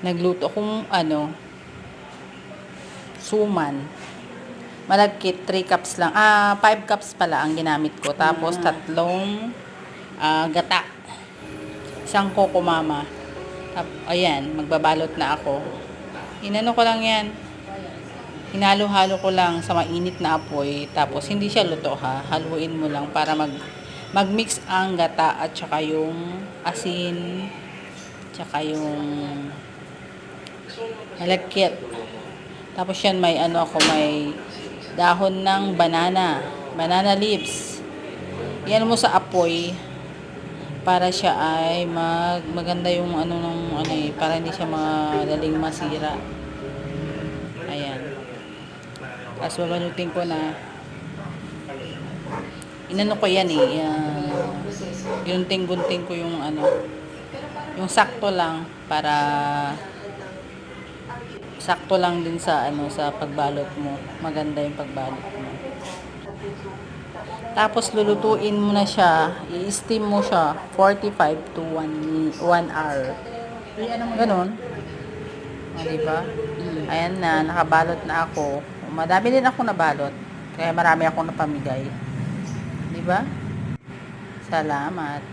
Nagluto akong suman. Malagkit, 3 cups lang. 5 cups pala ang ginamit ko. Tapos, tatlong gata. Isang Coco Mama. Ayan, magbabalot na ako. Inano ko lang yan. Hinalo-halo ko lang sa mainit na apoy. Tapos, hindi siya luto ha. Haluin mo lang para mag-mix ang gata at saka yung asin. Tsaka yung malagkit. Tapos yan, may may dahon ng banana leaves. Yan mo sa apoy para siya ay maganda yung para hindi siya madaling masira. Ayan. Tapos babalutin ko na. Inano ko yan gunting-gunting ko yung yung sakto lang para sakto lang din sa sa pagbalot mo. Maganda yung pagbalot mo. Tapos lulutuin mo na siya, i-steam mo siya 45 to 1 hour. Ganon. Diba? Ayan na, nakabalot na ako. Madami din ako nabalot. Kaya marami akong napamigay. Diba? Salamat.